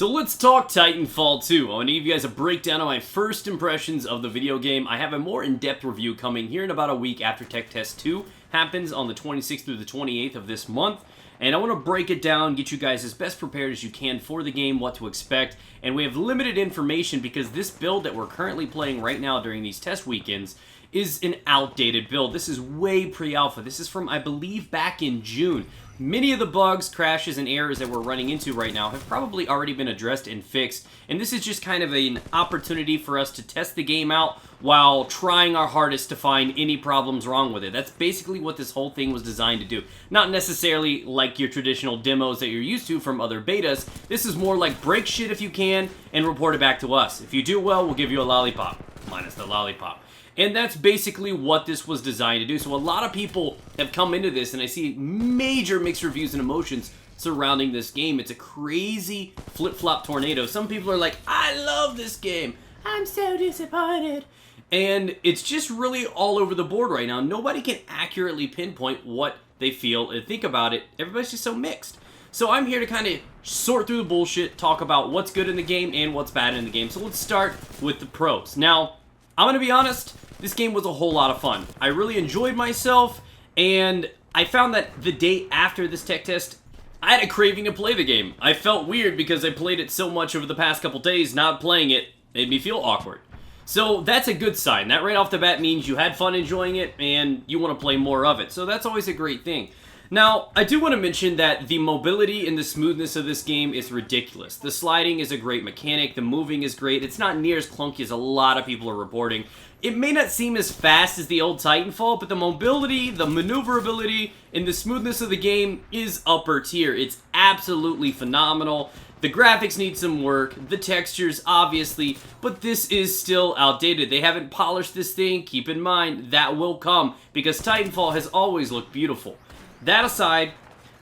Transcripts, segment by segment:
So let's talk Titanfall 2. I want to give you guys a breakdown of my first impressions of the video game. I have a more in-depth review coming here in about a week after Tech Test 2 happens on the 26th through the 28th of this month. And I want to break it down, get you guys as best prepared as you can for the game, what to expect. And we have limited information because this build that we're currently playing right now during these test weekends is an outdated build. This is way pre-alpha. This is from, I believe, back in June. Many of the bugs, crashes, and errors that we're running into right now have probably already been addressed and fixed, and this is just kind of an opportunity for us to test the game out while trying our hardest to find any problems wrong with it. That's basically what this whole thing was designed to do. Not necessarily like your traditional demos that you're used to from other betas. This is more like break shit if you can and report it back to us. If you do well, we'll give you a lollipop, minus the lollipop. And that's basically what this was designed to do. So a lot of people have come into this, and I see major mixed reviews and emotions surrounding this game. It's a crazy flip-flop tornado. Some people are like, I love this game. I'm so disappointed. And it's just really all over the board right now. Nobody can accurately pinpoint what they feel and think about it. Everybody's just so mixed. So I'm here to kind of sort through the bullshit, talk about what's good in the game and what's bad in the game. So let's start with the pros. Now, I'm going to be honest, this game was a whole lot of fun. I really enjoyed myself, and I found that the day after this tech test, I had a craving to play the game. I felt weird because I played it so much over the past couple days. Not playing it made me feel awkward. So that's a good sign. That right off the bat means you had fun enjoying it, and you want to play more of it. So that's always a great thing. Now, I do want to mention that the mobility and the smoothness of this game is ridiculous. The sliding is a great mechanic, the moving is great, it's not near as clunky as a lot of people are reporting. It may not seem as fast as the old Titanfall, but the mobility, the maneuverability, and the smoothness of the game is upper tier. It's absolutely phenomenal. The graphics need some work, the textures obviously, but this is still outdated. They haven't polished this thing. Keep in mind, that will come, because Titanfall has always looked beautiful. That aside,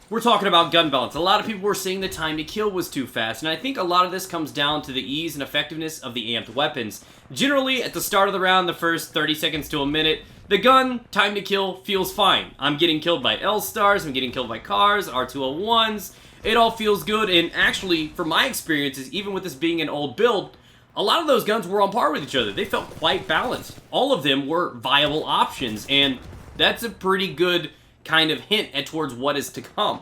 we're talking about gun balance. A lot of people were saying the time to kill was too fast, and I think a lot of this comes down to the ease and effectiveness of the amped weapons. Generally, at the start of the round, the first 30 seconds to a minute, the gun time to kill feels fine. I'm getting killed by L-stars, I'm getting killed by cars, R201s, it all feels good, and actually, from my experiences, even with this being an old build, a lot of those guns were on par with each other. They felt quite balanced. All of them were viable options, and that's a pretty good kind of hint at towards what is to come.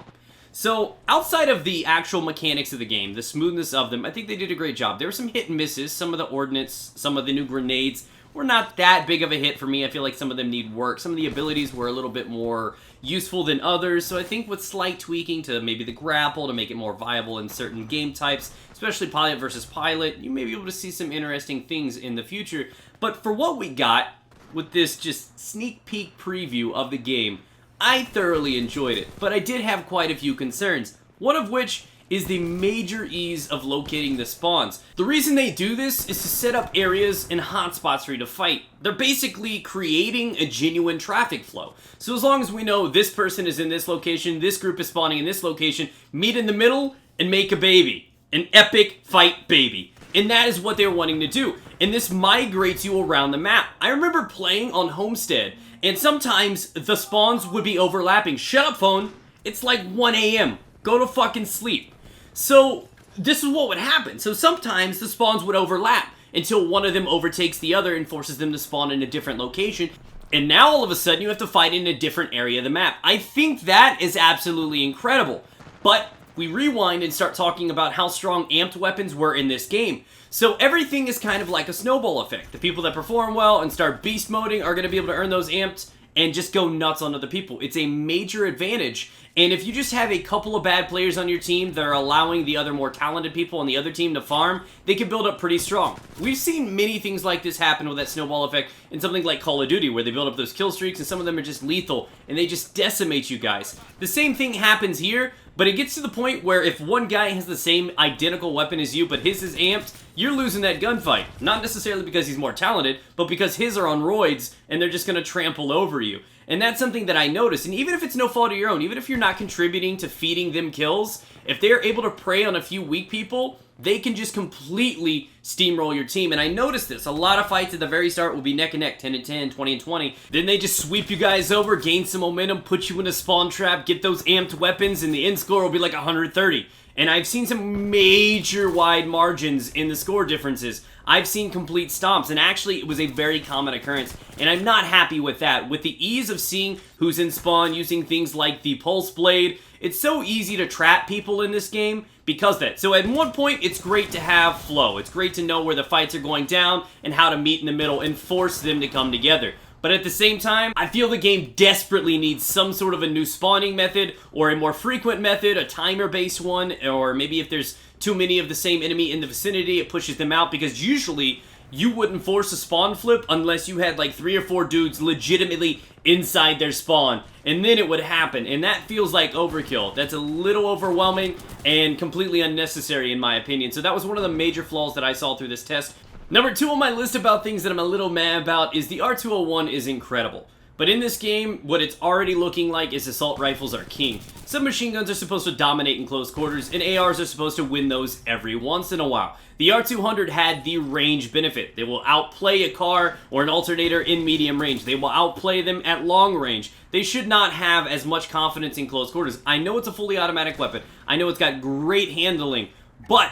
So, outside of the actual mechanics of the game, the smoothness of them, I think they did a great job. There were some hit and misses. Some of the ordnance, some of the new grenades were not that big of a hit for me. I feel like some of them need work. Some of the abilities were a little bit more useful than others, so I think with slight tweaking to maybe the grapple to make it more viable in certain game types, especially pilot versus pilot, you may be able to see some interesting things in the future. But for what we got with this just sneak peek preview of the game, I thoroughly enjoyed it, but I did have quite a few concerns, one of which is the major ease of locating the spawns. The reason they do this is to set up areas and hotspots for you to fight. They're basically creating a genuine traffic flow. So as long as we know this person is in this location, this group is spawning in this location, meet in the middle and make a baby. An epic fight baby. And that is what they're wanting to do. And this migrates you around the map. I remember playing on Homestead, and sometimes the spawns would be overlapping. Shut up, phone. It's like 1 a.m. Go to fucking sleep. So this is what would happen. So sometimes the spawns would overlap until one of them overtakes the other and forces them to spawn in a different location. And now all of a sudden you have to fight in a different area of the map. I think that is absolutely incredible. But we rewind and start talking about how strong amped weapons were in this game. So everything is kind of like a snowball effect. The people that perform well and start beast moding are going to be able to earn those amped and just go nuts on other people. It's a major advantage, and if you just have a couple of bad players on your team that are allowing the other more talented people on the other team to farm, they can build up pretty strong. We've seen many things like this happen with that snowball effect in something like Call of Duty, where they build up those kill streaks, and some of them are just lethal, and they just decimate you guys. The same thing happens here, but it gets to the point where if one guy has the same identical weapon as you, but his is amped, you're losing that gunfight. Not necessarily because he's more talented, but because his are on roids, and they're just going to trample over you. And that's something that I noticed, and even if it's no fault of your own, even if you're not contributing to feeding them kills, if they're able to prey on a few weak people, they can just completely steamroll your team. And I noticed this. A lot of fights at the very start will be neck and neck, 10 and 10, 20 and 20. Then they just sweep you guys over, gain some momentum, put you in a spawn trap, get those amped weapons, and the end score will be like 130. and I've seen some major wide margins in the score differences. I've seen complete stomps, and actually it was a very common occurrence, and I'm not happy with that. With the ease of seeing who's in spawn using things like the Pulse Blade, it's so easy to trap people in this game because of that. So at one point, it's great to have flow. It's great to know where the fights are going down and how to meet in the middle and force them to come together. But at the same time, I feel the game desperately needs some sort of a new spawning method, or a more frequent method, a timer-based one, or maybe if there's too many of the same enemy in the vicinity, it pushes them out, because usually you wouldn't force a spawn flip unless you had like 3 or 4 dudes legitimately inside their spawn, and then it would happen, and that feels like overkill. That's a little overwhelming and completely unnecessary in my opinion. So that was one of the major flaws that I saw through this test. Number 2 on my list about things that I'm a little mad about is the R201 is incredible. But in this game, what it's already looking like is assault rifles are king. Submachine guns are supposed to dominate in close quarters, and ARs are supposed to win those every once in a while. The R200 had the range benefit. They will outplay a CAR or an alternator in medium range. They will outplay them at long range. They should not have as much confidence in close quarters. I know it's a fully automatic weapon. I know it's got great handling, but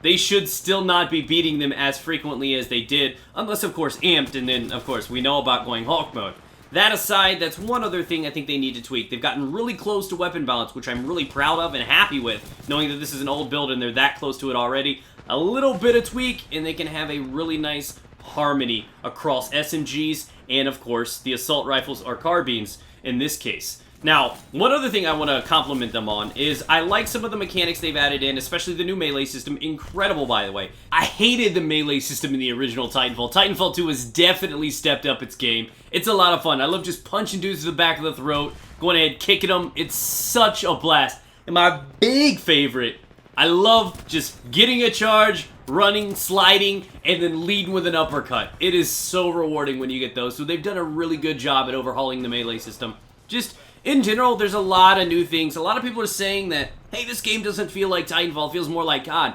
they should still not be beating them as frequently as they did, unless of course amped, and then of course we know about going Hulk mode. That aside, that's one other thing I think they need to tweak. They've gotten really close to weapon balance, which I'm really proud of and happy with, knowing that this is an old build and they're that close to it already. A little bit of tweak, and they can have a really nice harmony across SMGs, and of course, the assault rifles or carbines in this case. Now, one other thing I want to compliment them on is I like some of the mechanics they've added in, especially the new melee system. Incredible, by the way. I hated the melee system in the original Titanfall. Titanfall 2 has definitely stepped up its game. It's a lot of fun. I love just punching dudes to the back of the throat, going ahead, kicking them. It's such a blast. And my big favorite, I love just getting a charge, running, sliding, and then leading with an uppercut. It is so rewarding when you get those. So they've done a really good job at overhauling the melee system. Just in general, there's a lot of new things. A lot of people are saying that, hey, this game doesn't feel like Titanfall, it feels more like COD.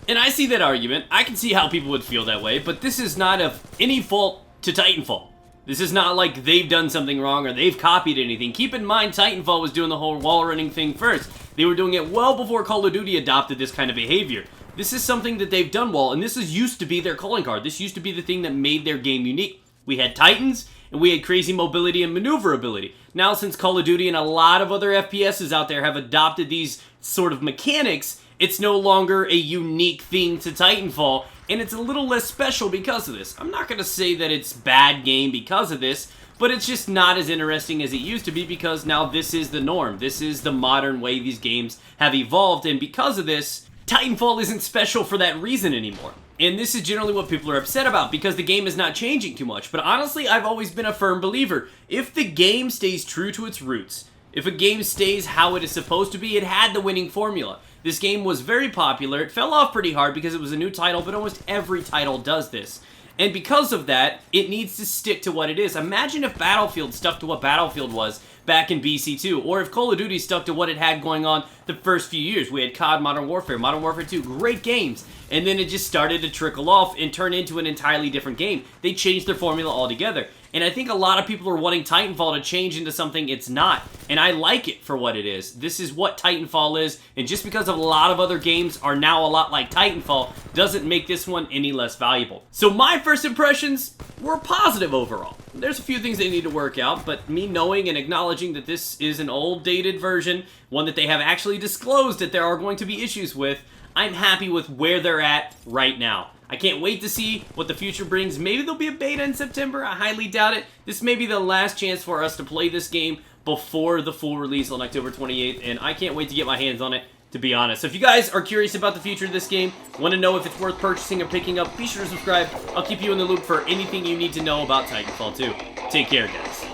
And I see that argument. I can see how people would feel that way, but this is not of any fault to Titanfall. This is not like they've done something wrong or they've copied anything. Keep in mind, Titanfall was doing the whole wall running thing first. They were doing it well before Call of Duty adopted this kind of behavior. This is something that they've done well, and this used to be their calling card. This used to be the thing that made their game unique. We had Titans, and we had crazy mobility and maneuverability. Now, since Call of Duty and a lot of other FPSs out there have adopted these sort of mechanics, it's no longer a unique thing to Titanfall, and it's a little less special because of this. I'm not going to say that it's a bad game because of this, but it's just not as interesting as it used to be because now this is the norm. This is the modern way these games have evolved, and because of this, Titanfall isn't special for that reason anymore. And this is generally what people are upset about because the game is not changing too much. But honestly, I've always been a firm believer. If the game stays true to its roots, if a game stays how it is supposed to be, it had the winning formula. This game was very popular. It fell off pretty hard because it was a new title, but almost every title does this. And because of that, it needs to stick to what it is. Imagine if Battlefield stuck to what Battlefield was back in BC2, or if Call of Duty stuck to what it had going on the first few years. We had COD, Modern Warfare 2, great games, and then it just started to trickle off and turn into an entirely different game. They changed their formula altogether, and I think a lot of people are wanting Titanfall to change into something it's not, and I like it for what it is. This is what Titanfall is, and just because a lot of other games are now a lot like Titanfall doesn't make this one any less valuable. So my first impressions were positive overall. There's a few things they need to work out, but me knowing and acknowledging that this is an old, dated version, one that they have actually disclosed that there are going to be issues with, I'm happy with where they're at right now. I can't wait to see what the future brings. Maybe there'll be a beta in September. I highly doubt it. This may be the last chance for us to play this game before the full release on October 28th, and I can't wait to get my hands on it, to be honest. So if you guys are curious about the future of this game, want to know if it's worth purchasing or picking up, be sure to subscribe. I'll keep you in the loop for anything you need to know about Titanfall 2. Take care, guys.